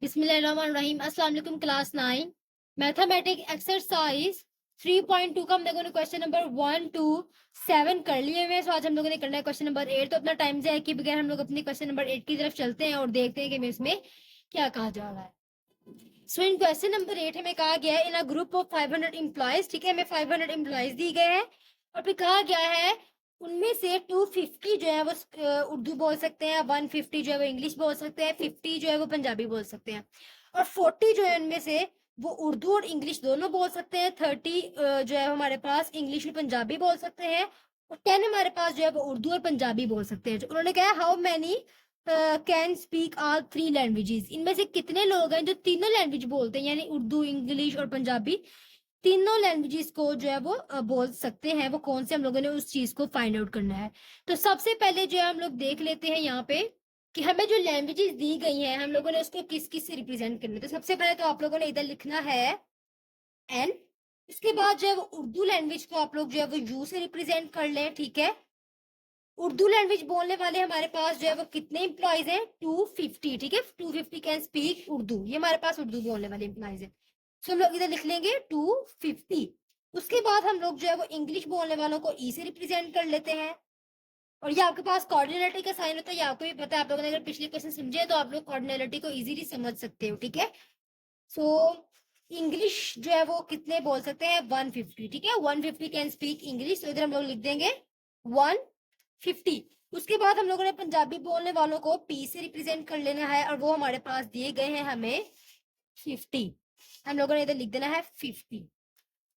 बिस्मिल्लाहिर्रहमानिर्रहीम। अस्सलाम वालेकुम क्लास 9 मैथमेटिक एक्सरसाइज 3.2 का हम लोगों ने क्वेश्चन नंबर 1 to 7 कर लिए हुए। सो आज हम लोगों ने करना है क्वेश्चन नंबर 8। तो अपना टाइम जाए कि बगैर हम लोग अपनी क्वेश्चन नंबर 8 की तरफ चलते हैं और देखते हैं कि इसमें क्या कहा जा रहा है। सो इन क्वेश्चन नंबर 8 हमें कहा गया है इन अ ग्रुप ऑफ 500 एम्प्लॉयज, ठीक है, हमें 500 एम्प्लॉयज दी गए हैं और फिर कहा गया है उनमें से 250 जो है वो उर्दू बोल सकते हैं, 150 जो है वो इंग्लिश बोल सकते हैं, 50 जो है वो पंजाबी बोल सकते हैं और 40 जो है उनमें से वो उर्दू और इंग्लिश दोनों बोल सकते हैं। 30 जो है हमारे पास इंग्लिश और पंजाबी बोल सकते हैं और 10 हमारे पास जो है वो उर्दू और पंजाबी बोल सकते हैं। उन्होंने कहा how many can speak all 3 languages, इनमें से कितने लोग हैं जो तीनों लैंग्वेज बोलते हैं, यानी उर्दू, इंग्लिश और पंजाबी तीनों लैंग्वेजेस को जो है वो बोल सकते हैं। वो कौन से हम लोगों ने उस चीज को फाइंड आउट करना है। तो सबसे पहले जो है हम लोग देख लेते हैं यहाँ पे कि हमें जो लैंग्वेजेस दी गई हैं हम लोगों ने उसको किस किस से रिप्रेजेंट करना है। तो सबसे पहले तो आप लोगों ने इधर लिखना है एन, इसके बाद जो है वो उर्दू लैंग्वेज को आप लोग जो है वो यू से रिप्रेजेंट कर लें, ठीक है। उर्दू लैंग्वेज बोलने वाले हमारे पास जो है वो कितने एम्प्लॉयज हैं, 250, ठीक है, 250 कैन स्पीक उर्दू, ये हमारे पास उर्दू बोलने वाले एम्प्लॉयज हैं। तो हम लोग इधर लिख लेंगे 250। उसके बाद हम लोग जो है वो इंग्लिश बोलने वालों को ई से रिप्रेजेंट कर लेते हैं और ये आपके पास कोऑर्डिनेटर का साइन होता है, ये आपको भी पता है। आप लोगों ने अगर पिछले क्वेश्चन समझे तो आप लोग कोऑर्डिनेटर को इजीली समझ सकते हो, ठीक है। सो इंग्लिश जो है वो कितने बोल सकते हैं, 150, ठीक है, 150 कैन स्पीक इंग्लिश। तो इधर हम लोग लिख देंगे 150। उसके बाद हम लोगों ने पंजाबी बोलने वालों को पी से रिप्रेजेंट कर लेना है और वो हमारे पास दिए गए हैं हमें 50। हम लोगों ने इधर लिख देना है 50।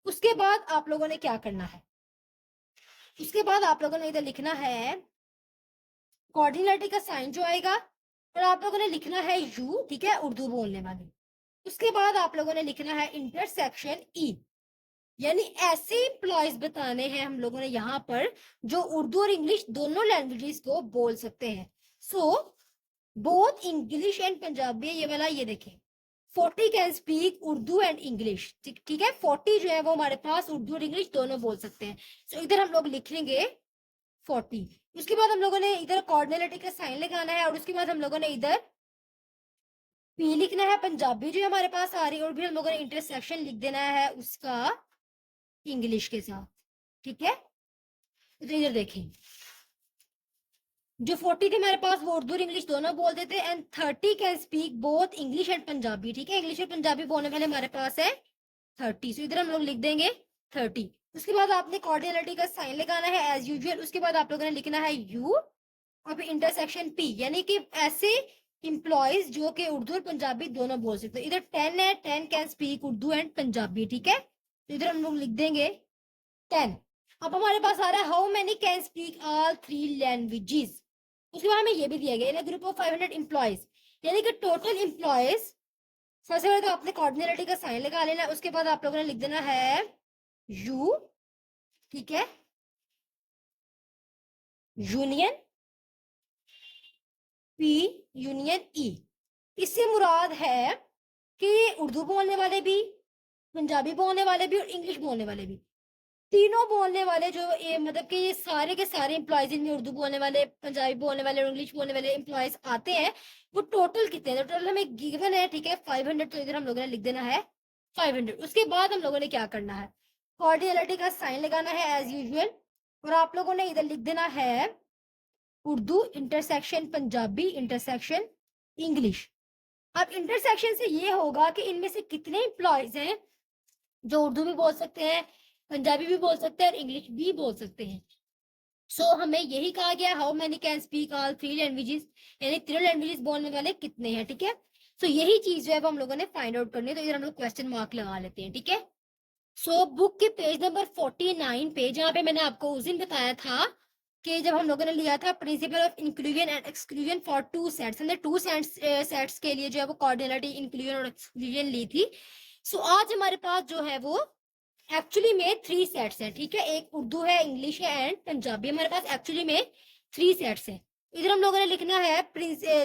उसके बाद आप लोगों ने क्या करना है, उसके बाद आप लोगों ने इधर लिखना है कोऑर्डिनेटर का साइन जो आएगा और आप लोगों ने लिखना है यू, ठीक है, उर्दू बोलने वाले। उसके बाद आप लोगों ने लिखना है इंटरसेक्शन ई, यानी ऐसे एम्प्लॉयज बताने हैं हम लोगों ने यहाँ पर जो उर्दू और इंग्लिश दोनों लैंग्वेजेस को बोल सकते हैं। So both English and Punjabi, ये वाला ये देखें 40 can speak Urdu and English, ठीक है, 40 जो है वो हमारे पास उर्दू और इंग्लिश दोनों बोल सकते हैं। सो इधर हम लोग लिखेंगे 40। उसके बाद हम लोगों ने इधर कोऑर्डिनेटर का साइन लगाना है और उसके बाद हम लोगों ने इधर पी लिखना है, पंजाबी जो हमारे पास आ रही है, और भी हम लोगों ने इंटरसेक्शन लिख देना है उसका इंग्लिश के साथ, ठीक है। तो इधर देखें जो 40 थे हमारे पास वो उर्दू और इंग्लिश दोनों बोल देते हैं and 30 can speak both English and Punjabi, ठीक है, इंग्लिश और पंजाबी बोलने वाले हमारे पास है 30। सो इधर हम लोग लिख देंगे 30। उसके बाद आपने कोऑर्डिनेटर का साइन लगाना है एज यूजुअल। उसके बाद आप लोगों ने लिखना है यू और फिर इंटरसेक्शन पी, यानी कि ऐसे इंप्लॉयज जो कि उर्दू और पंजाबी दोनों बोल सकते हैं। इधर 10 है, 10 can speak Urdu and Punjabi, ठीक है। तो इधर हम लोग लिख देंगे 10। अब हमारे पास आ रहा है how many can speak all 3 languages. उसके बाद हमें ये भी दिया गया इन ग्रुप ऑफ 500 एम्प्लॉयज, यानी कि टोटल एम्प्लॉयज। सबसे पहले तो आपने कोऑर्डिनेटर का साइन लगा लेना है, उसके बाद आप लोगों ने लिख देना है यू, ठीक है, यूनियन पी यूनियन ई। इससे मुराद है कि उर्दू बोलने वाले भी, पंजाबी बोलने वाले भी और इंग्लिश बोलने वाले भी, तीनों बोलने वाले जो मतलब कि ये सारे के सारे एम्प्लॉयज इनमें उर्दू बोलने वाले, पंजाबी बोलने वाले और इंग्लिश बोलने वाले एम्प्लॉयज आते हैं, वो टोटल कितने हैं। टोटल हमें गिवन है, ठीक है, 500। तो इधर हम लोगों ने लिख देना है 500। उसके बाद हम लोगों ने क्या करना है, कोऑर्डिनेटर का साइन लगाना है एज यूजुअल और आप लोगों ने इधर लिख देना है Urdu intersection Punjabi intersection English. अब इंटरसेक्शन से ये होगा कि इनमें से कितने एम्प्लॉयज हैं जो उर्दू भी बोल सकते हैं, पंजाबी भी बोल सकते हैं और इंग्लिश भी बोल सकते हैं। सो हमें यही कहा गया how many can speak all 3 languages, यानी 3 लैंग्वेजेस बोलने वाले कितने हैं, ठीक है। सो यही चीज जो है वो हम लोगों ने फाइंड आउट करनी है। तो इधर हम लोग क्वेश्चन मार्क लगा लेते हैं, ठीक है। सो बुक के पेज नंबर 49 पे, जहाँ पे मैंने आपको उस दिन बताया था कि जब हम लोगों ने लिया था principle of inclusion and exclusion for 2 sets, हमने 2 सेट्स के लिए जो है वो कोऑर्डिनेटी इंक्लूजन और एक्सक्लूजन ली थी। सो आज हमारे पास जो है वो एक्चुअली में 3 सेट्स हैं, ठीक है, एक उर्दू है, इंग्लिश है एंड पंजाबी। हमारे पास एक्चुअली में 3 सेट्स हैं। इधर हम लोगों ने लिखना है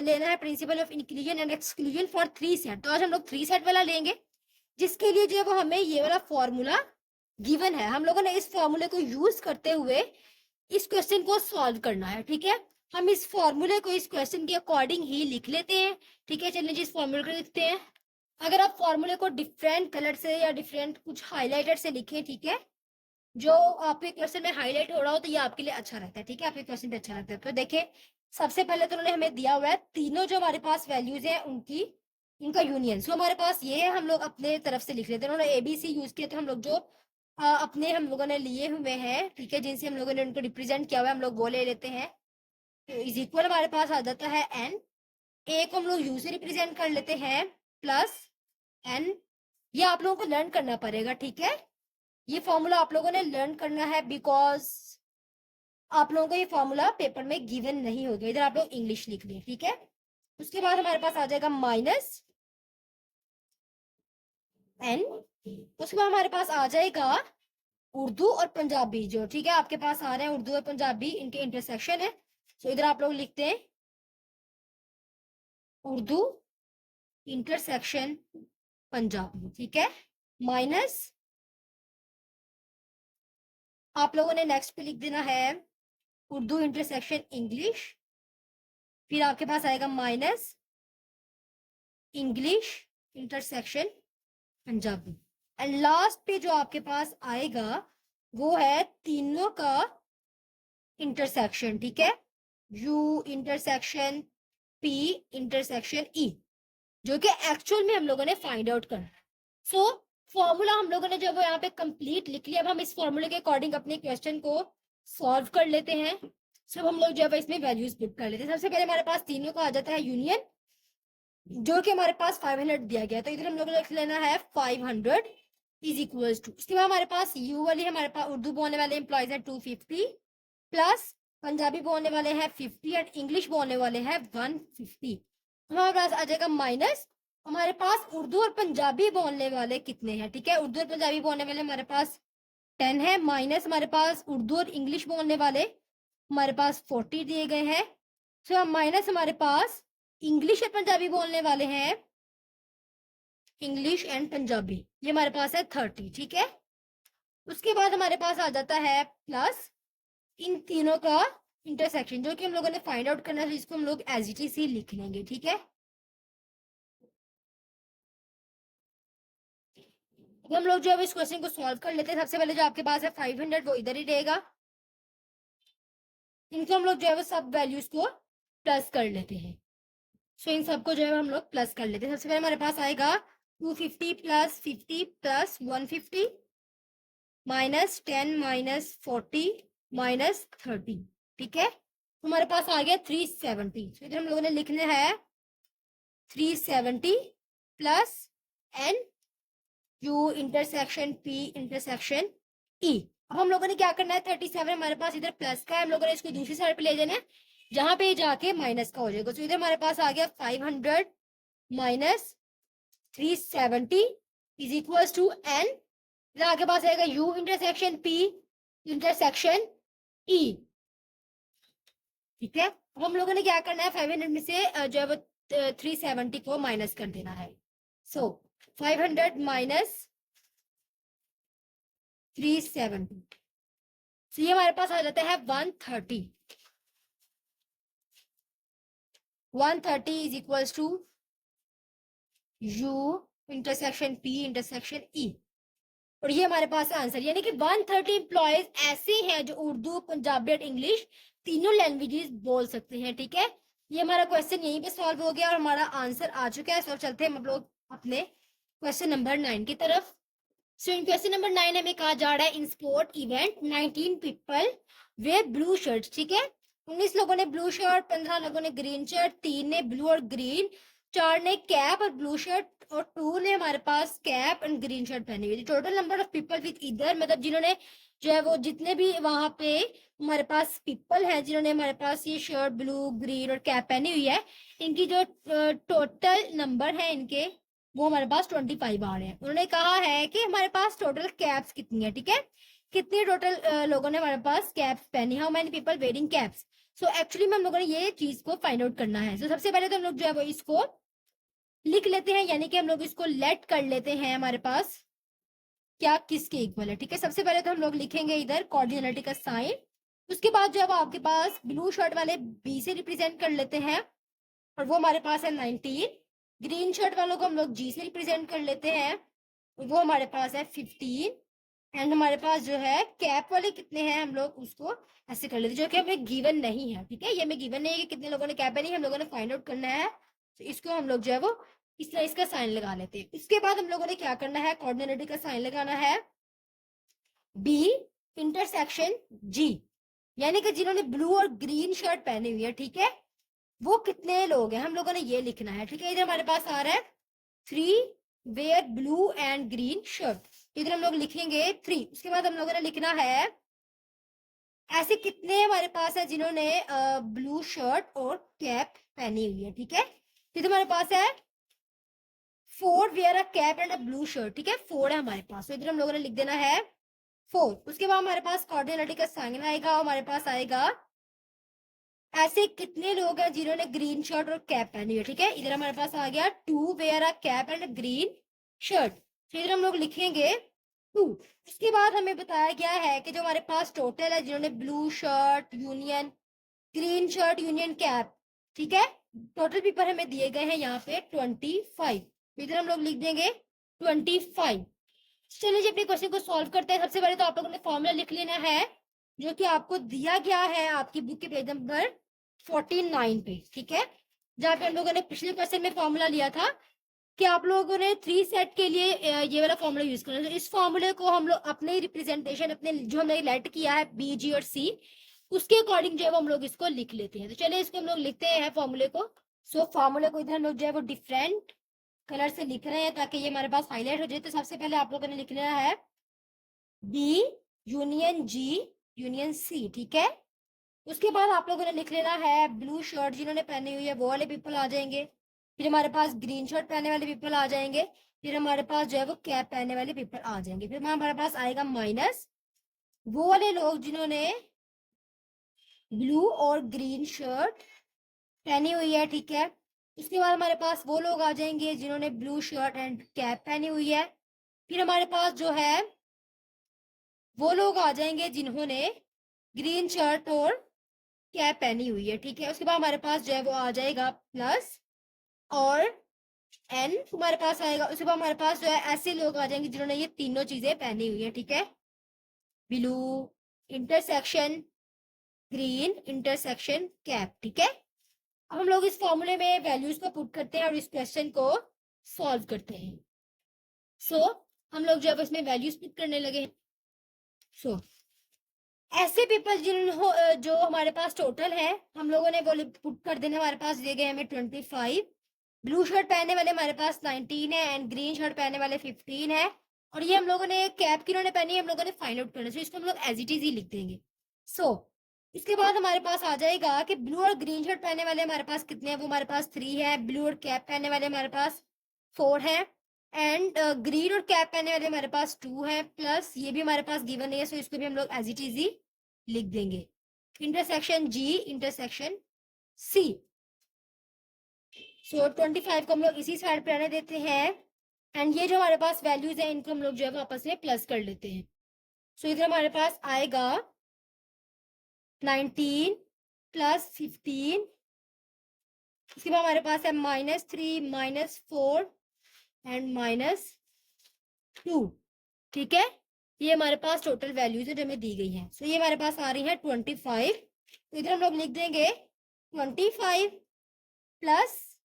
लेना है principle of inclusion and exclusion for 3 set. तो आज हम लोग 3 सेट वाला लेंगे, जिसके लिए जो है वो हमें ये वाला फॉर्मूला गिवन है। हम लोगों ने इस फॉर्मूले को यूज करते हुए इस क्वेश्चन को सॉल्व करना है, ठीक है। हम इस फॉर्मूले को इस क्वेश्चन के अकॉर्डिंग ही लिख लेते हैं। ठीक है, चलिए जी इस फॉर्मूले को लिखते हैं। अगर आप फॉर्मूले को डिफरेंट कलर से या डिफरेंट कुछ हाईलाइटर से लिखें, ठीक है, जो आपके क्वेश्चन में हाईलाइट हो रहा हो तो ये आपके लिए अच्छा रहता है। ठीक है, आपके क्वेश्चन पे अच्छा रहता है। तो देखिए, सबसे पहले तो उन्होंने हमें दिया हुआ है तीनों जो हमारे पास वैल्यूज है उनकी, इनका यूनियन। सो हमारे पास ये है, हम लोग अपने तरफ से लिख लेते हैं। उन्होंने एबीसी यूज किया, तो हम लोग जो अपने हम लोगों ने लिए हुए हैं, ठीक है, जिनसे हम लोगों ने उनको रिप्रेजेंट किया हुआ है, हम लोग वो ले लेते हैं। तो इज इक्वल हमारे पास आ जाता है एन। ए को हम लोग यू से रिप्रेजेंट कर लेते हैं प्लस एन। ये आप लोगों को लर्न करना पड़ेगा। ठीक है, ये फॉर्मूला आप लोगों ने लर्न करना है, बिकॉज आप लोगों को ये फॉर्मूला पेपर में गिवन नहीं होगा। इधर आप लोग इंग्लिश लिख लें। ठीक है, उसके बाद हमारे पास आ जाएगा माइनस एन। उसके बाद हमारे पास आ जाएगा उर्दू और पंजाबी, जो ठीक है आपके पास आ रहे हैं उर्दू और पंजाबी, इनके इंटरसेक्शन है। तो इधर आप लोग लिखते हैं उर्दू इंटरसेक्शन पंजाबी। ठीक है, माइनस आप लोगों ने नेक्स्ट पे लिख देना है उर्दू इंटरसेक्शन इंग्लिश। फिर आपके पास आएगा minus English intersection Punjabi. And last पे जो आपके पास आएगा वो है तीनों का इंटरसेक्शन। ठीक है, यू इंटरसेक्शन पी इंटरसेक्शन ई, जो कि एक्चुअल में हम लोगों ने फाइंड आउट करना है। सो फॉर्मूला हम लोगों ने जब यहाँ पे कंप्लीट लिख लिया, अब हम इस फॉर्मूले के अकॉर्डिंग अपने क्वेश्चन को सॉल्व कर लेते हैं। सब हम लोग जब इसमें वैल्यूज पुट कर लेते हैं, सबसे पहले हमारे पास तीनों का आ जाता है यूनियन, जो कि हमारे पास 500 दिया गया, तो इधर हम लोग लिख लेना है 500 इज इक्वल टू। उसके बाद हमारे पास यू वाली, हमारे पास उर्दू बोलने वाले एम्प्लॉयज है 250 प्लस पंजाबी बोलने वाले हैं 50 और इंग्लिश बोलने वाले हैं 150। हमारे पास आ जाएगा माइनस हमारे पास उर्दू और पंजाबी बोलने वाले कितने हैं। ठीक है, उर्दू और पंजाबी बोलने वाले हमारे पास 10 है, माइनस हमारे पास उर्दू और इंग्लिश बोलने वाले हमारे पास 40 दिए गए हैं। सो माइनस हमारे पास इंग्लिश और पंजाबी बोलने वाले हैं, इंग्लिश एंड पंजाबी, ये हमारे पास है 30। ठीक है, उसके बाद हमारे पास आ जाता है प्लस इन तीनों का इंटरसेक्शन, जो कि हम लोगों ने फाइंड आउट करना है, इसको हम लोग एज इट इज ही लिख लेंगे। ठीक है, हम लोग जो है इस क्वेश्चन को सॉल्व कर लेते हैं। सबसे पहले जो आपके पास है 500 वो इधर ही रहेगा, इनको हम लोग जो है वो सब वैल्यूज को प्लस कर लेते हैं। सो इन सबको जो है हम लोग प्लस कर लेते हैं। सबसे पहले हमारे पास आएगा 250 plus 50 plus 150 minus 10 minus 40 minus 30। ठीक है, हमारे पास आ गया 370। तो इधर हम लोगों ने लिखना है 370 plus N U intersection P intersection E. अब हम लोगों ने क्या करना है, 37 हमारे पास इधर प्लस का है, हम लोगों ने इसको दूसरी साइड पे ले जाना है जहां पे जाके माइनस का हो जाएगा। तो इधर हमारे पास आ गया 500 minus 370 is equal to N. इधर आगे पास आएगा U intersection P intersection E. ठीक है, अब हम लोगों ने क्या करना है, 500 में से जो है वो 370 को माइनस कर देना है। सो 500 माइनस 370, तो ये हमारे पास आ जाता है 130। 130 is equal to U intersection P intersection E, और ये हमारे पास आंसर, यानी कि 130 एम्प्लॉयज ऐसे हैं जो उर्दू पंजाबी और इंग्लिश तीनों लैंग्वेजेस बोल सकते हैं। ठीक है, ये हमारा क्वेश्चन यहीं पे सॉल्व हो गया और हमारा आंसर आ चुका है। सो चलते हैं हम लोग अपने क्वेश्चन नंबर 9 की तरफ। सो इन क्वेश्चन नंबर 9 हमें कहा जा रहा है, in sport event 19 people wear blue shirt. ठीक है, 19 लोगों ने ब्लू शर्ट, 15 लोगों ने ग्रीन शर्ट, 3 ने ब्लू और ग्रीन, 4 ने कैप और ब्लू शर्ट और 2 ने हमारे पास कैप एंड ग्रीन शर्ट पहनी हुई थी। Total number of people with इधर, मतलब जिन्होंने जो है वो जितने भी वहां पे हमारे पास पीपल हैं जिन्होंने हमारे पास ये शर्ट ब्लू ग्रीन और कैप पहनी हुई है, इनकी जो टोटल नंबर है इनके, वो हमारे पास 25 आ रहे हैं। उन्होंने कहा है कि हमारे पास टोटल कैप्स कितनी है। ठीक है, कितने टोटल लोगों ने हमारे पास कैप्स पहनी, how many people wearing caps. So actually में हम लोगों ने ये चीज को फाइंड आउट करना है। सो सबसे पहले तो हम लोग जो है वो इसको लिख लेते हैं, यानी कि हम लोग इसको लेट कर लेते हैं हमारे पास क्या किसके इक्वल है। ठीक है, सबसे पहले तो हम लोग लिखेंगे इधर कोऑर्डिनलिटी का साइन, उसके बाद जो है वो आपके पास ब्लू शर्ट वाले बी से रिप्रेजेंट कर लेते हैं और वो हमारे पास है 19। ग्रीन शर्ट वालों को हम लोग जी से रिप्रेजेंट कर लेते हैं, वो हमारे पास है 15। एंड हमारे पास जो है कैप वाले कितने हैं हम लोग उसको ऐसे कर लेते हैं, जो कि हमें गिवन नहीं है। ठीक है, ये हमें गिवन नहीं है कि कितने लोगों ने कैप है, नहीं हम लोगों ने फाइंड आउट करना है। तो इसको हम लोग जो है वो इस तरह इसका साइन लगा लेते हैं। उसके बाद हम लोगों ने क्या करना है, कोऑर्डिनेटर का साइन लगाना है बी इंटरसेक्शन जी, यानी कि जिन्होंने ब्लू और ग्रीन शर्ट पहनी हुई है, ठीक है, वो कितने लोग हैं हम लोगों ने ये लिखना है। ठीक है, इधर हमारे पास आ रहा है 3 wear blue and green shirt, इधर हम लोग लिखेंगे 3। उसके बाद हम लोगों ने लिखना है ऐसे कितने हमारे पास है जिन्होंने ब्लू शर्ट और कैप पहनी हुई है। ठीक है, इधर हमारे पास है 4 wear a cap and a blue shirt. ठीक है, 4 है हमारे पास, तो इधर हम लोगों ने लिख देना है 4। उसके बाद हमारे पास कोऑर्डिनेटर का साइन आएगा, हमारे पास आएगा ऐसे कितने लोग हैं जिन्होंने ग्रीन शर्ट और कैप पहनी है। ठीक है, इधर हमारे पास आ गया 2 wear a cap and green shirt, तो इधर हम लोग लिखेंगे 2। उसके बाद हमें बताया गया है कि जो हमारे पास टोटल है जिन्होंने blue shirt union green shirt union cap, ठीक है, टोटल पेपर हमें दिए गए हैं यहाँ पे 25, इधर हम लोग लिख देंगे 25। चलिए जी अपने क्वेश्चन को सॉल्व करते हैं। सबसे पहले तो आप लोगों ने फॉर्मूला लिख लेना है जो कि आपको दिया गया है आपकी बुक के पेज नंबर 49 पे। ठीक है, जहाँ पे हम लोगों ने पिछले क्वेश्चन में फॉर्मूला लिया था कि आप लोगों ने 3 सेट के लिए ये वाला फॉर्मूला यूज करना है। तो इस फॉर्मूले को हम लोग अपने रिप्रेजेंटेशन अपने जो हमने लेट किया है बी जी और सी उसके अकॉर्डिंग जो है हम लोग इसको लिख लेते हैं। तो चलिए इसको हम लोग लिखते हैं फॉर्मूले को। सो फॉर्मूले को इधर हम लोग जो है वो डिफरेंट कलर से लिख रहे हैं ताकि ये हमारे पास हाईलाइट हो जाए। तो सबसे पहले आप लोगों ने लिखना है बी यूनियन जी यूनियन सी। ठीक है, उसके बाद आप लोगों ने लिख लेना है ब्लू शर्ट जिन्होंने पहनी हुई है वो वाले पीपल आ जाएंगे, फिर हमारे पास ग्रीन शर्ट पहने वाले पीपल आ जाएंगे, फिर हमारे पास जो है वो कैप पहनने वाले पीपल आ जाएंगे, फिर हमारे पास आएगा माइनस वो वाले लोग जिन्होंने ब्लू और ग्रीन शर्ट पहनी हुई है। ठीक है, उसके बाद हमारे पास वो लोग आ जाएंगे जिन्होंने ब्लू शर्ट एंड कैप पहनी हुई है, फिर हमारे पास जो है वो लोग आ जाएंगे जिन्होंने ग्रीन शर्ट और कैप पहनी हुई है। ठीक है, उसके बाद हमारे पास जो है वो आ जाएगा प्लस और एन हमारे पास आएगा। उसके बाद हमारे पास जो है ऐसे लोग आ जाएंगे जिन्होंने ये तीनों चीजें पहनी हुई है। ठीक है, blue intersection green intersection cap. ठीक है, अब हम लोग इस फॉर्मूले में वैल्यूज को पुट करते हैं और इस क्वेश्चन को सॉल्व करते हैं। सो हम लोग जो है इसमें वैल्यूज पुट करने लगे। सो ऐसे पेपर जो हमारे पास टोटल है हम लोगों ने वो पुट कर देने, हमारे पास दिए गए हमें 25। ब्लू शर्ट पहनने वाले हमारे पास 19 है एंड ग्रीन शर्ट पहनने वाले 15 है, और ये हम लोगों ने कैप किन्होंने पहनी है हम लोगों ने फाइंड आउट करना है। इसको हम लोग एज इट इज ही लिख देंगे। सो इसके बाद हमारे पास आ जाएगा कि ब्लू और ग्रीन शर्ट पहनने वाले हमारे पास कितने हैं, वो हमारे पास 3 है। ब्लू और कैप पहनने वाले हमारे पास 4 है एंड ग्रीन और कैप पहनने वाले हमारे पास 2 है, प्लस ये भी हमारे पास गिवन है, सो इसको भी हम लोग एज इट इज ही लिख देंगे। इंटरसेक्शन जी इंटरसेक्शन सी। सो 25 को हम लोग इसी साइड पे रहने देते हैं एंड ये जो हमारे पास वैल्यूज है इनको हम लोग जो है आपस में प्लस कर लेते हैं। सो इधर हमारे पास आएगा 19 प्लस 15, इसके बाद हमारे पास है -3 -4 एंड -2। ठीक है, ये हमारे पास टोटल वैल्यूज है जो हमें दी गई है। सो ये हमारे पास आ रही है 25, तो इधर हम लोग लिख देंगे 25 प्लस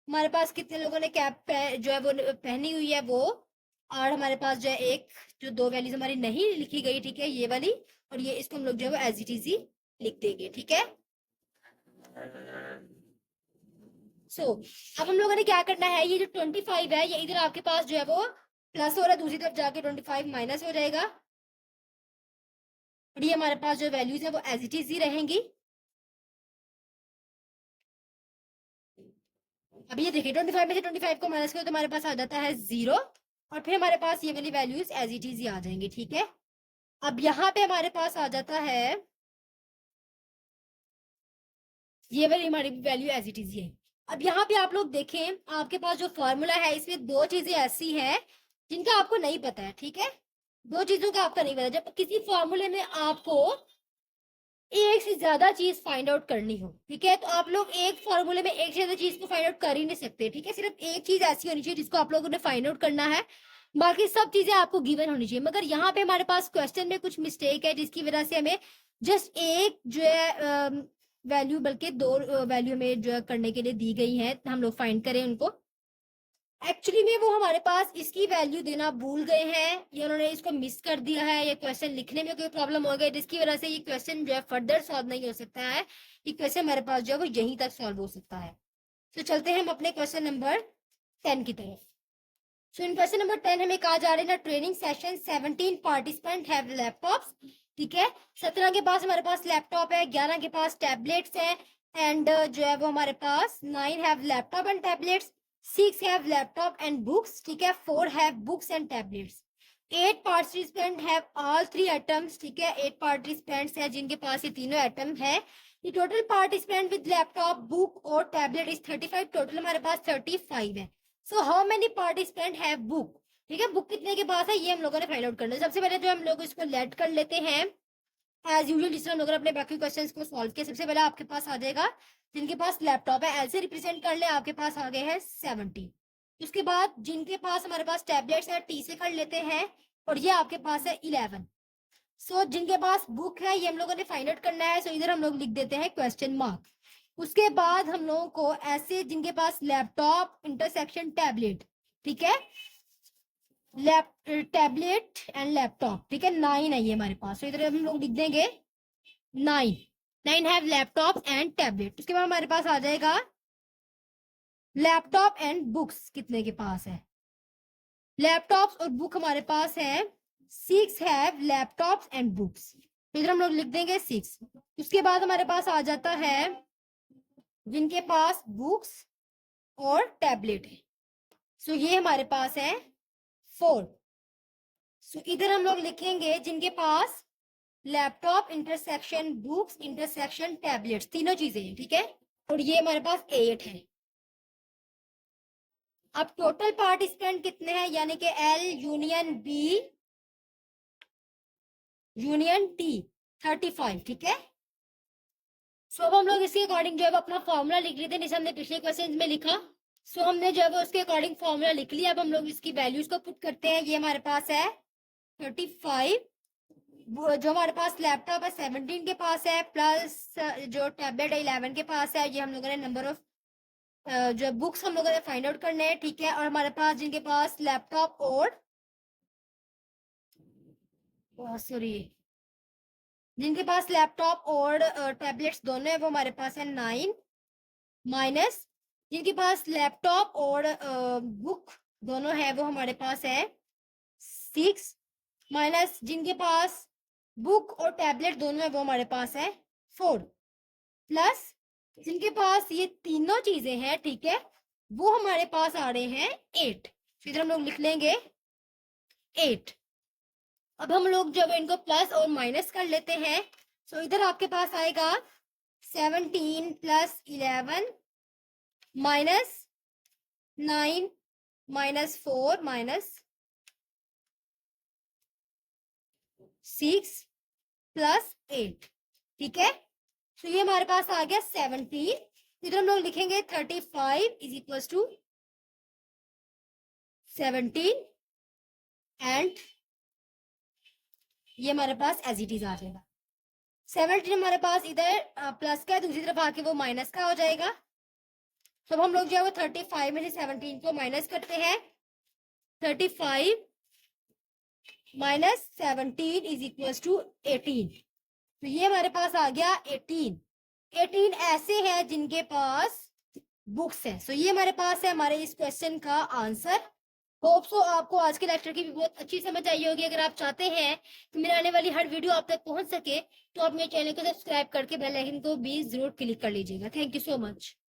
हमारे पास कितने लोगों ने कैप जो है वो पहनी हुई है वो, और हमारे पास जो है एक जो 2 वैल्यूज हमारी नहीं लिखी गई, ठीक है, ये वाली और ये, इसको हम लोग जो है वो एज इट इज ही लिख देंगे। ठीक है, सो अब हम लोगों ने क्या करना है, ये जो 25 है ये इधर आपके पास जो है वो प्लस हो रहा है, दूसरी तरफ जाके 25 माइनस हो जाएगा और ये हमारे पास जो वैल्यूज है वो एज इट इज ही रहेंगी। अब ये देखिए 25 में से 25 को माइनस करो तो हमारे पास आ जाता है 0 और फिर हमारे पास ये वाली वैल्यूज एज इट इज ही आ जाएंगी। ठीक है, अब यहाँ पे हमारे पास आ जाता है ये वाली हमारी वैल्यू एज इट इज है। अब यहाँ पे आप लोग देखें आपके पास जो फॉर्मूला है इसमें 2 चीजें ऐसी हैं जिनका आपको नहीं पता है। ठीक है, 2 चीजों का आपका नहीं पता। जब किसी फॉर्मूले में आपको एक से ज्यादा चीज फाइंड आउट करनी हो, ठीक है, तो आप लोग एक फॉर्मूले में एक से ज्यादा चीज को फाइंड आउट कर ही नहीं सकते, ठीक है, सिर्फ एक चीज ऐसी होनी चाहिए जिसको आप लोगों ने फाइंड आउट करना है, बाकी सब चीजें आपको गिवन होनी चाहिए। मगर यहाँ पे हमारे पास क्वेश्चन में कुछ मिस्टेक है जिसकी वजह से हमें जस्ट एक जो है वैल्यू, बल्कि दो वैल्यू हमें जो है करने के लिए दी गई है, हम लोग फाइंड करें उनको। एक्चुअली में वो हमारे पास इसकी वैल्यू देना भूल गए हैं, या उन्होंने इसको मिस कर दिया है, या क्वेश्चन लिखने में कोई प्रॉब्लम हो गई जिसकी वजह से ये क्वेश्चन जो है फर्दर सॉल्व नहीं हो सकता है, ये क्वेश्चन हमारे पास जो है वो यहीं तक सॉल्व हो सकता है। तो चलते हैं हम अपने क्वेश्चन नंबर 10 की तरफ। सो इन क्वेश्चन नंबर 10 हमें कहा जा रहा है ना, training session 17 participant have laptops, ठीक है, 17 के पास हमारे पास लैपटॉप है, 11 के पास टैबलेट्स है, एंड जो है वो हमारे पास 9 have laptop and tablets, 6 have laptop and books, ठीक है, 4 have books and tablets, 8 participant have all 3 items, ठीक है, 8 पार्टिसिपेंट्स है जिनके पास ये तीनों आइटम है। ये total participant with laptop book और टैबलेट इज 35, टोटल हमारे पास 35 है। So how many participant have book, ठीक है, बुक कितने के पास है ये हम लोगों ने फाइंड आउट करना है। सबसे पहले जो हम लोग इसको लेट कर लेते हैं एज यूजुअल, जिस तरह हम लोग अपने बाकी क्वेश्चंस को सॉल्व किया। सबसे पहले आपके पास आ जाएगा जिनके पास लैपटॉप है, ऐसे रिप्रेजेंट कर ले, आपके पास आ गए हैं 70। उसके बाद जिनके पास हमारे पास टैबलेट्स है, टी से कर लेते हैं, और ये आपके पास है 11। सो जिनके पास बुक है ये हम लोगों ने फाइंड आउट करना है, सो इधर हम लोग लिख देते हैं क्वेश्चन मार्क। उसके बाद हम लोगों को ऐसे जिनके पास लैपटॉप इंटरसेक्शन टैबलेट, ठीक है, टैबलेट एंड लैपटॉप, ठीक है, 9 है ये हमारे पास, तो इधर हम लोग लिख देंगे 9, 9 हैव लैपटॉप एंड टैबलेट। उसके बाद हमारे पास आ जाएगा लैपटॉप एंड बुक्स कितने के पास है, लैपटॉप्स और बुक हमारे पास है 6 हैव लैपटॉप्स एंड बुक्स, तो इधर हम लोग लिख देंगे 6। उसके बाद हमारे पास आ जाता है जिनके पास बुक्स और टैबलेट है, सो ये हमारे पास है 4। सो इधर हम लोग लिखेंगे जिनके पास laptop intersection books intersection tablets तीनों चीजें हैं, ठीक है, और ये हमारे पास 8 है। अब टोटल पार्टिसिपेंट कितने हैं, यानी कि L union B union T 35, ठीक है। सो अब हम लोग इसके अकॉर्डिंग जो है अपना फॉर्मूला लिख लेते हैं, जैसे हमने पिछले क्वेश्चन में लिखा। सो हमने जो है उसके अकॉर्डिंग फॉर्मूला लिख लिया। अब हम लोग इसकी वैल्यूज को पुट करते हैं। ये हमारे पास है 35, जो हमारे पास लैपटॉप है 17 के पास है, प्लस जो टैबलेट है 11 के पास है। ये हम लोगों ने नंबर ऑफ जो बुक्स हम लोगों ने फाइंड आउट करने हैं, ठीक है, और हमारे पास जिनके पास लैपटॉप और सॉरी जिनके पास लैपटॉप और टैबलेट्स दोनों है वो हमारे पास है 9, माइनस जिनके पास लैपटॉप और बुक दोनों है वो हमारे पास है 6, माइनस जिनके पास बुक और टैबलेट दोनों है वो हमारे पास है 4, प्लस जिनके पास ये तीनों चीजें हैं, ठीक है, वो हमारे पास आ रहे हैं 8। फिर हम लोग लिख लेंगे 8। अब हम लोग जब इनको प्लस और माइनस कर लेते हैं, तो इधर आपके पास आएगा 17 plus 11 minus 9 minus 4 minus 6 plus 8, ठीक है। तो ये हमारे पास आ गया 17। इधर हम लोग लिखेंगे 35 इज इक्वल टू 17 एंड ये हमारे पास एज इट इज आ जाएगा। 17 हमारे पास इधर प्लस का है, दूसरी तरफ आके वो माइनस का हो जाएगा। तो अब हम लोग जो है वो 35 में से 17 को माइनस करते हैं। 35 माइनस 17 इज इक्वल टू 18। तो ये हमारे पास आ गया 18। 18 ऐसे हैं जिनके पास बुक्स है। सो ये हमारे पास है हमारे इस क्वेश्चन का आंसर। होप सो आपको आज के लेक्चर की भी बहुत अच्छी समझ आई होगी। अगर आप चाहते हैं कि मेरे आने वाली हर वीडियो आप तक पहुंच सके तो आप मेरे चैनल को सब्सक्राइब करके बेल आइकन को भी जरूर क्लिक कर लीजिएगा। Thank you so much.